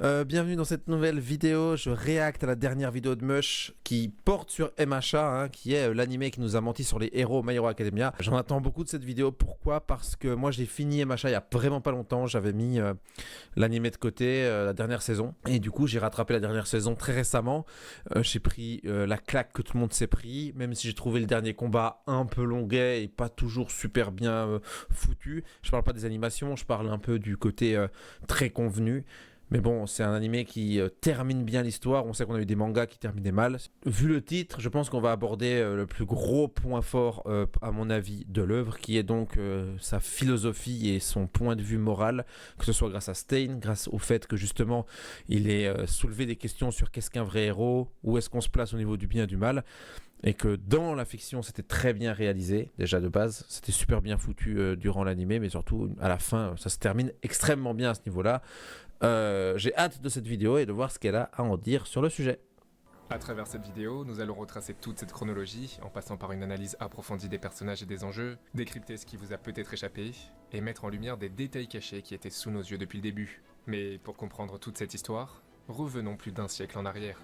Bienvenue dans cette nouvelle vidéo. Je réacte à la dernière vidéo de Mush qui porte sur MHA, qui est l'animé qui nous a menti sur les héros My Hero Academia. J'en attends beaucoup de cette vidéo. Pourquoi? Parce que moi j'ai fini MHA il y a vraiment pas longtemps. J'avais mis l'animé de côté la dernière saison. Et du coup j'ai rattrapé la dernière saison très récemment. J'ai pris la claque que tout le monde s'est pris. Même si j'ai trouvé le dernier combat un peu longuet et pas toujours super bien foutu. Je parle pas des animations, je parle un peu du côté très convenu. Mais bon, c'est un animé qui termine bien l'histoire. On sait qu'on a eu des mangas qui terminaient mal. Vu le titre, je pense qu'on va aborder le plus gros point fort, à mon avis, de l'œuvre, qui est donc sa philosophie et son point de vue moral, que ce soit grâce à Stein, grâce au fait que justement, il ait soulevé des questions sur qu'est-ce qu'un vrai héros, où est-ce qu'on se place au niveau du bien et du mal. Et que dans la fiction, c'était très bien réalisé, déjà de base. C'était super bien foutu durant l'animé, mais surtout à la fin, ça se termine extrêmement bien à ce niveau-là. J'ai hâte de cette vidéo et de voir ce qu'elle a à en dire sur le sujet. À travers cette vidéo, nous allons retracer toute cette chronologie en passant par une analyse approfondie des personnages et des enjeux, décrypter ce qui vous a peut-être échappé et mettre en lumière des détails cachés qui étaient sous nos yeux depuis le début. Mais pour comprendre toute cette histoire, revenons plus d'un siècle en arrière.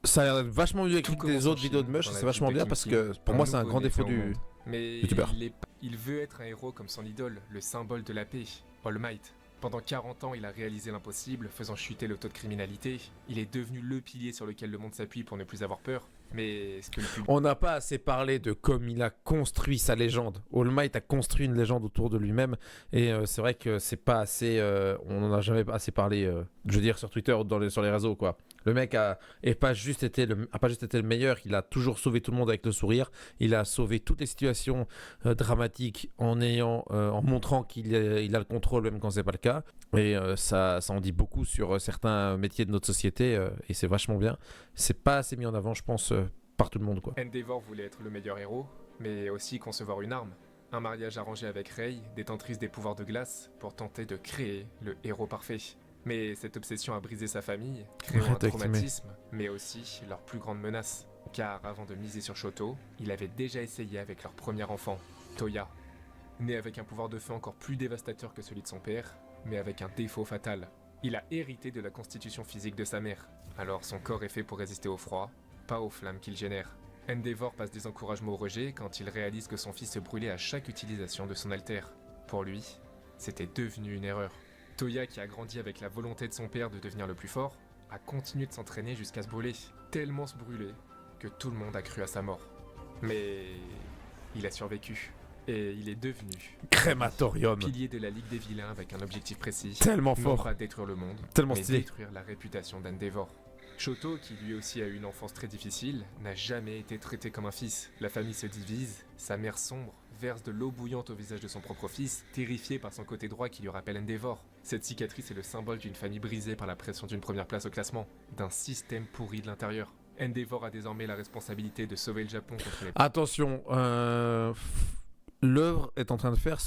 Ça a l'air d'être vachement mieux écrit que les autres vidéos de Mush, c'est vachement bien parce que pour moi c'est un grand défaut du youtubeur. Il veut être un héros comme son idole, le symbole de la paix, All Might. Pendant 40 ans, il a réalisé l'impossible, faisant chuter le taux de criminalité. Il est devenu le pilier sur lequel le monde s'appuie pour ne plus avoir peur. Mais ce que le public... On n'a pas assez parlé de comme il a construit sa légende. All Might a construit une légende autour de lui-même et c'est vrai que c'est pas assez. On n'en a jamais assez parlé. Je veux dire sur Twitter ou sur les réseaux quoi. Le mec a pas juste été le meilleur, il a toujours sauvé tout le monde avec le sourire. Il a sauvé toutes les situations dramatiques en montrant qu'il a le contrôle même quand c'est pas le cas. Et ça en dit beaucoup sur certains métiers de notre société et c'est vachement bien. C'est pas assez mis en avant, je pense, par tout le monde quoi. Endeavor voulait être le meilleur héros, mais aussi concevoir une arme. Un mariage arrangé avec Rei, détentrice des pouvoirs de glace, pour tenter de créer le héros parfait. Mais cette obsession a brisé sa famille, créant un traumatisme, mais aussi leur plus grande menace. Car avant de miser sur Shoto, il avait déjà essayé avec leur premier enfant, Toya. Né avec un pouvoir de feu encore plus dévastateur que celui de son père, mais avec un défaut fatal. Il a hérité de la constitution physique de sa mère, alors son corps est fait pour résister au froid, pas aux flammes qu'il génère. Endeavor passe des encouragements au rejet quand il réalise que son fils se brûlait à chaque utilisation de son alter. Pour lui, c'était devenu une erreur. Toya, qui a grandi avec la volonté de son père de devenir le plus fort, a continué de s'entraîner jusqu'à se brûler, tellement se brûler que tout le monde a cru à sa mort. Mais il a survécu. Et il est devenu Crématorium. Pilier de la Ligue des Vilains avec un objectif précis. Tellement fort. Non pas détruire le monde, tellement mais stylé. détruire la réputation d'Endeavor. Shoto, qui lui aussi a eu une enfance très difficile, n'a jamais été traité comme un fils. La famille se divise, sa mère sombre verse de l'eau bouillante au visage de son propre fils, terrifié par son côté droit qui lui rappelle Endeavor. Cette cicatrice est le symbole d'une famille brisée par la pression d'une première place au classement, d'un système pourri de l'intérieur. Endeavor a désormais la responsabilité de sauver le Japon contre les... Attention, l'œuvre est en train de faire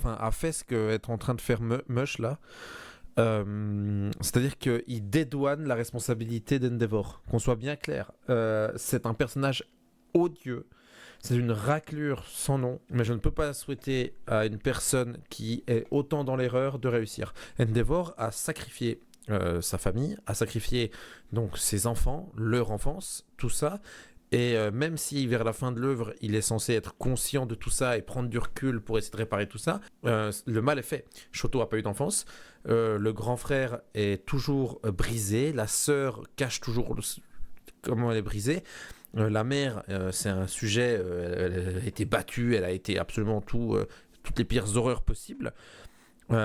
a fait ce que est en train de faire Mush là. C'est-à-dire qu'il dédouane la responsabilité d'Endeavor. Qu'on soit bien clair, c'est un personnage odieux. C'est une raclure sans nom, mais je ne peux pas souhaiter à une personne qui est autant dans l'erreur de réussir. Endeavor a sacrifié sa famille, a sacrifié donc ses enfants, leur enfance, tout ça. Et même si vers la fin de l'œuvre, il est censé être conscient de tout ça et prendre du recul pour essayer de réparer tout ça, le mal est fait. Shoto n'a pas eu d'enfance, le grand frère est toujours brisé, la sœur cache toujours comment elle est brisée. La mère, c'est un sujet, elle a été battue, elle a été absolument toutes les pires horreurs possibles. Il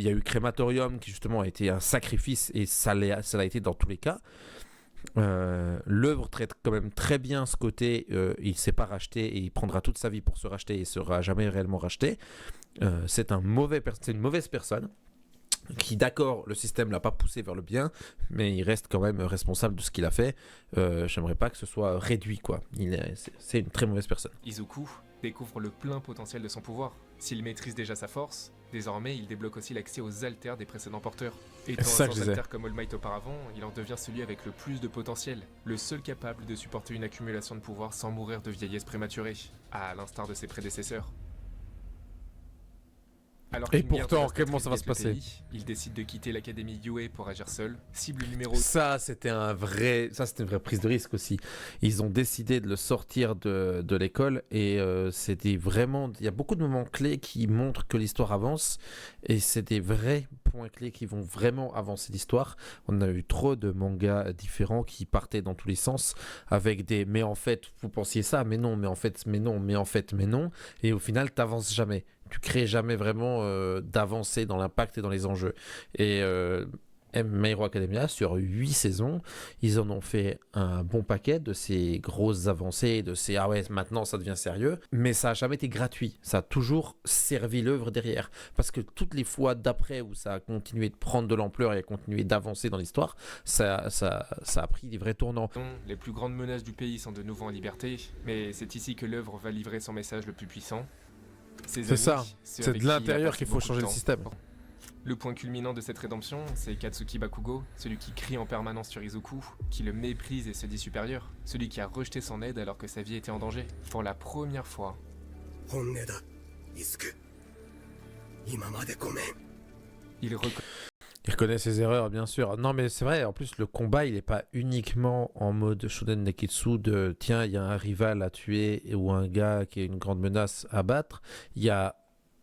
y a eu Crématorium qui justement a été un sacrifice et ça l'a été dans tous les cas. L'œuvre traite quand même très bien ce côté, il ne s'est pas racheté et il prendra toute sa vie pour se racheter et il ne sera jamais réellement racheté. C'est une mauvaise personne qui, d'accord, le système l'a pas poussé vers le bien, mais il reste quand même responsable de ce qu'il a fait. J'aimerais pas que ce soit réduit quoi. C'est une très mauvaise personne. Izuku découvre le plein potentiel de son pouvoir. S'il maîtrise déjà sa force, désormais il débloque aussi l'accès aux alters des précédents porteurs. Étant un sans alter comme All Might auparavant, il en devient celui avec le plus de potentiel, le seul capable de supporter une accumulation de pouvoir sans mourir de vieillesse prématurée, à l'instar de ses prédécesseurs. Alors Et qu'une guerre pourtant, dévastatrice comment ça va se guette le passer? pays, il décide de quitter l'académie Yue pour agir seul. Cible numéro Ça, c'était une vraie prise de risque aussi. Ils ont décidé de le sortir de l'école et c'était vraiment. Il y a beaucoup de moments clés qui montrent que l'histoire avance et c'est des vrais points clés qui vont vraiment avancer l'histoire. On a eu trop de mangas différents qui partaient dans tous les sens avec des mais en fait, vous pensiez ça, mais non, mais en fait, mais non, mais en fait, mais non. Et au final, t'avances jamais. Tu crées jamais vraiment d'avancée dans l'impact et dans les enjeux. Et My Hero Academia, sur 8 saisons, ils en ont fait un bon paquet de ces grosses avancées, de ces ah ouais, maintenant ça devient sérieux, mais ça a jamais été gratuit. Ça a toujours servi l'œuvre derrière. Parce que toutes les fois d'après où ça a continué de prendre de l'ampleur et a continué d'avancer dans l'histoire, ça a pris des vrais tournants. les plus grandes menaces du pays sont de nouveau en liberté, mais c'est ici que l'œuvre va livrer son message le plus puissant. C'est ça, c'est de l'intérieur qu'il faut changer le système. Le point culminant de cette rédemption, c'est Katsuki Bakugo, celui qui crie en permanence sur Izuku, qui le méprise et se dit supérieur, celui qui a rejeté son aide alors que sa vie était en danger. Pour la première fois, il reconnaît ses erreurs, bien sûr. Non, mais c'est vrai, en plus, le combat, il n'est pas uniquement en mode Shonen Neketsu de tiens, il y a un rival à tuer ou un gars qui est une grande menace à battre. Il y a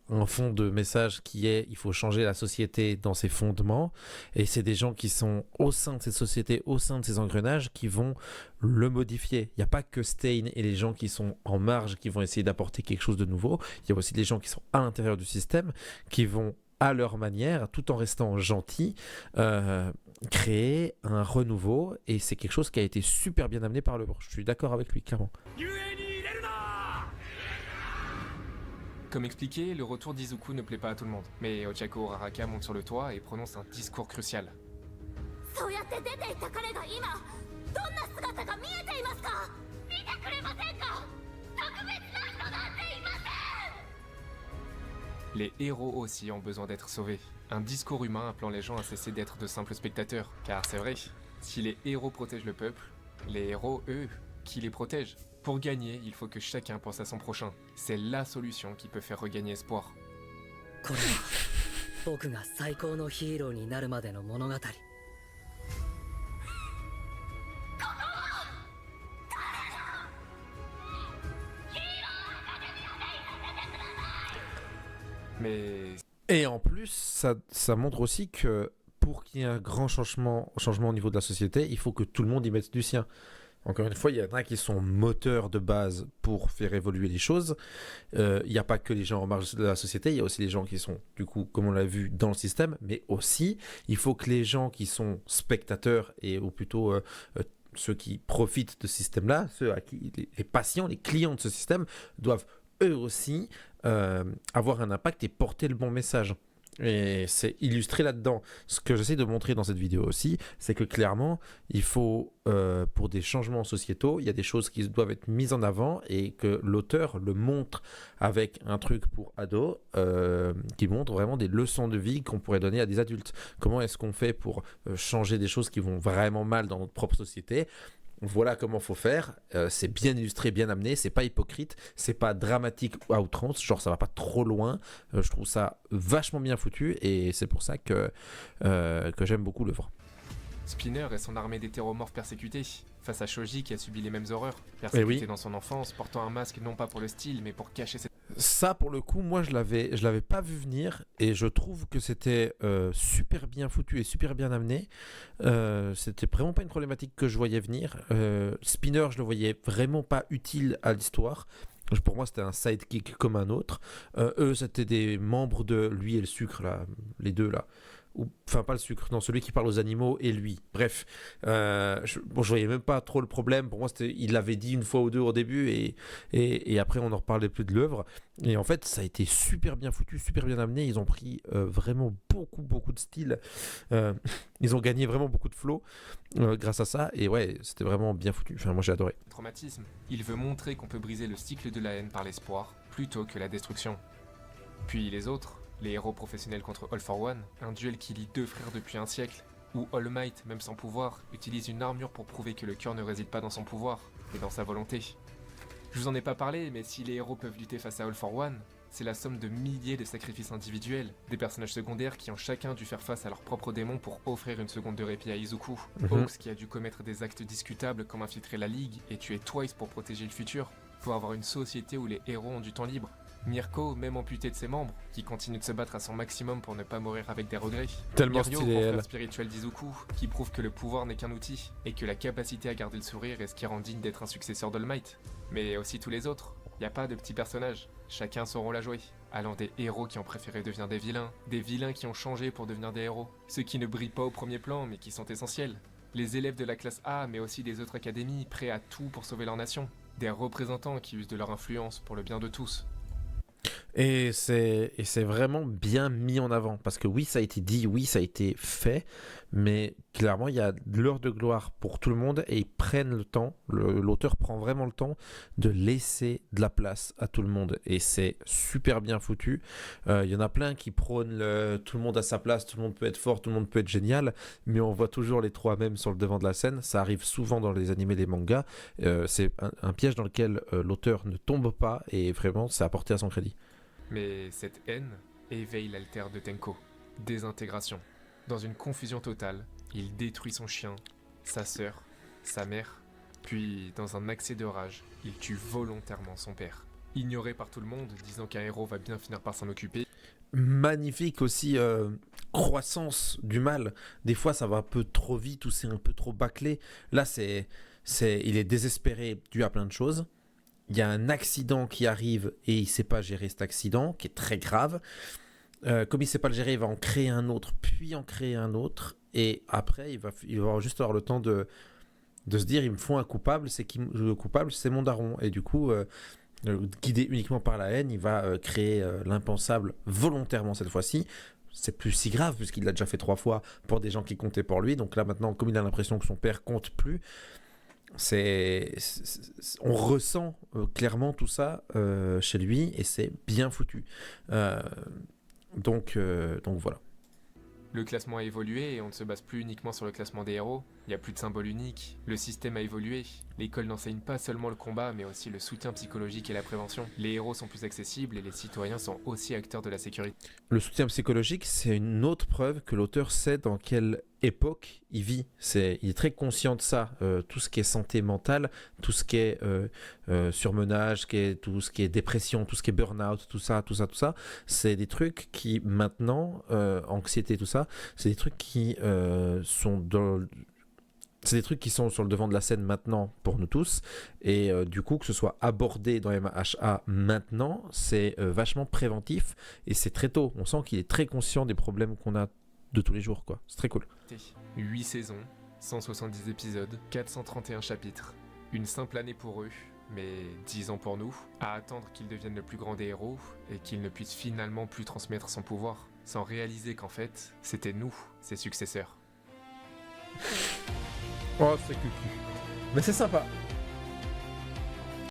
un fond de message qui est il faut changer la société dans ses fondements et c'est des gens qui sont au sein de cette société, au sein de ces engrenages qui vont le modifier. Il n'y a pas que Stein et les gens qui sont en marge qui vont essayer d'apporter quelque chose de nouveau, il y a aussi des gens qui sont à l'intérieur du système qui vont à leur manière, tout en restant gentils, créer un renouveau et c'est quelque chose qui a été super bien amené par l'œuvre. Je suis d'accord avec lui, clairement. Comme expliqué, le retour d'Izuku ne plaît pas à tout le monde, mais Ochako Uraraka monte sur le toit et prononce un discours crucial. Les héros aussi ont besoin d'être sauvés. Un discours humain appelant les gens à cesser d'être de simples spectateurs. Car c'est vrai, si les héros protègent le peuple, les héros, eux, qui les protègent? Pour gagner, il faut que chacun pense à son prochain. C'est la solution qui peut faire regagner espoir. Mais... Et en plus, ça montre aussi que pour qu'il y ait un grand changement au niveau de la société, il faut que tout le monde y mette du sien. Encore une fois, il y en a qui sont moteurs de base pour faire évoluer les choses. Il n'y a pas que les gens en marge de la société, il y a aussi les gens qui sont, du coup, comme on l'a vu, dans le système, mais aussi, il faut que les gens qui sont spectateurs, ou plutôt ceux qui profitent de ce système-là, ceux à qui les patients, les clients de ce système, doivent eux aussi avoir un impact et porter le bon message. Et c'est illustré là-dedans. Ce que j'essaie de montrer dans cette vidéo aussi, c'est que clairement, il faut, pour des changements sociétaux, il y a des choses qui doivent être mises en avant et que l'auteur le montre avec un truc pour ados qui montre vraiment des leçons de vie qu'on pourrait donner à des adultes. Comment est-ce qu'on fait pour changer des choses qui vont vraiment mal dans notre propre société ? Voilà comment faut faire, c'est bien illustré, bien amené, c'est pas hypocrite, c'est pas dramatique ou à outrance, genre ça va pas trop loin, je trouve ça vachement bien foutu et c'est pour ça que j'aime beaucoup l'œuvre. Spinner et son armée d'hétéromorphes persécutés, face à Shoji qui a subi les mêmes horreurs, persécuté dans son enfance, portant un masque non pas pour le style mais pour cacher ses... Ça, pour le coup, moi, je l'avais pas vu venir et je trouve que c'était super bien foutu et super bien amené. C'était vraiment pas une problématique que je voyais venir. Spinner, je le voyais vraiment pas utile à l'histoire. Pour moi, c'était un sidekick comme un autre. Eux, c'était des membres de lui et le sucre, là, les deux, là. Enfin, pas le sucre, non, celui qui parle aux animaux et lui. Bref, je voyais même pas trop le problème. Pour moi, il l'avait dit une fois ou deux au début et après, on n'en reparlait plus de l'œuvre. Et en fait, ça a été super bien foutu, super bien amené. Ils ont pris vraiment beaucoup de style. Ils ont gagné vraiment beaucoup de flow grâce à ça. Et ouais, c'était vraiment bien foutu. Enfin, moi, j'ai adoré. Traumatisme. Il veut montrer qu'on peut briser le cycle de la haine par l'espoir plutôt que la destruction. Puis les autres. Les héros professionnels contre All for One, un duel qui lie deux frères depuis un siècle, où All Might, même sans pouvoir, utilise une armure pour prouver que le cœur ne réside pas dans son pouvoir, mais dans sa volonté. Je vous en ai pas parlé, mais si les héros peuvent lutter face à All for One, c'est la somme de milliers de sacrifices individuels, des personnages secondaires qui ont chacun dû faire face à leurs propres démons pour offrir une seconde de répit à Izuku. Hawks qui a dû commettre des actes discutables comme infiltrer la Ligue et tuer Twice pour protéger le futur, pour avoir une société où les héros ont du temps libre. Mirko, même amputé de ses membres, qui continue de se battre à son maximum pour ne pas mourir avec des regrets. Tellement Mirio, stylé, elle. confrère spirituel d'Izuku, qui prouve que le pouvoir n'est qu'un outil, et que la capacité à garder le sourire est ce qui rend digne d'être un successeur d'All Might. Mais aussi tous les autres. Y a pas de petits personnages, chacun son rôle à jouer. Allant des héros qui ont préféré devenir des vilains qui ont changé pour devenir des héros. Ceux qui ne brillent pas au premier plan, mais qui sont essentiels. Les élèves de la classe A, mais aussi des autres académies, prêts à tout pour sauver leur nation. Des représentants qui usent de leur influence pour le bien de tous. Et c'est vraiment bien mis en avant, parce que oui, ça a été dit, oui, ça a été fait, mais clairement, il y a de l'heure de gloire pour tout le monde, et ils prennent le temps, l'auteur prend vraiment le temps de laisser de la place à tout le monde, et c'est super bien foutu. Il y en a plein qui prônent tout le monde à sa place, tout le monde peut être fort, tout le monde peut être génial, mais on voit toujours les trois mêmes sur le devant de la scène. Ça arrive souvent dans les animés, les mangas. C'est un piège dans lequel l'auteur ne tombe pas, et vraiment, c'est apporté à son crédit. Mais cette haine éveille l'alter de Tenko. Désintégration. Dans une confusion totale, il détruit son chien, sa sœur, sa mère, puis, dans un accès de rage, il tue volontairement son père. Ignoré par tout le monde, disant qu'un héros va bien finir par s'en occuper. Magnifique aussi, croissance du mal. Des fois, ça va un peu trop vite ou c'est un peu trop bâclé. Là, il est désespéré dû à plein de choses. Il y a un accident qui arrive et il ne sait pas gérer cet accident, qui est très grave. Comme il ne sait pas le gérer, il va en créer un autre, puis en créer un autre. Et après, il va juste avoir le temps de se dire, il me faut un coupable, le coupable, c'est mon daron. Et du coup, guidé uniquement par la haine, il va créer l'impensable volontairement cette fois-ci. C'est plus si grave, puisqu'il l'a déjà fait 3 fois pour des gens qui comptaient pour lui. Donc là, maintenant, comme il a l'impression que son père compte plus, on ressent clairement tout ça chez lui et c'est bien foutu. Donc voilà. Le classement a évolué et on ne se base plus uniquement sur le classement des héros. Il n'y a plus de symbole unique. Le système a évolué. L'école n'enseigne pas seulement le combat, mais aussi le soutien psychologique et la prévention. Les héros sont plus accessibles et les citoyens sont aussi acteurs de la sécurité. Le soutien psychologique, c'est une autre preuve que l'auteur sait dans quelle époque il vit. Il est très conscient de ça. Tout ce qui est santé mentale, tout ce qui est surmenage, tout ce qui est dépression, tout ce qui est burn-out, tout ça, c'est des trucs qui maintenant, anxiété, tout ça, c'est des trucs qui c'est des trucs qui sont sur le devant de la scène maintenant pour nous tous, et du coup que ce soit abordé dans MHA maintenant, c'est vachement préventif et c'est très tôt. On sent qu'il est très conscient des problèmes qu'on a de tous les jours, quoi. C'est très cool. 8 saisons, 170 épisodes, 431 chapitres. Une simple année pour eux, mais 10 ans pour nous, à attendre qu'ils deviennent le plus grand des héros et qu'ils ne puissent finalement plus transmettre son pouvoir, sans réaliser qu'en fait, c'était nous, ses successeurs. Oh, c'est cucu. Mais c'est sympa.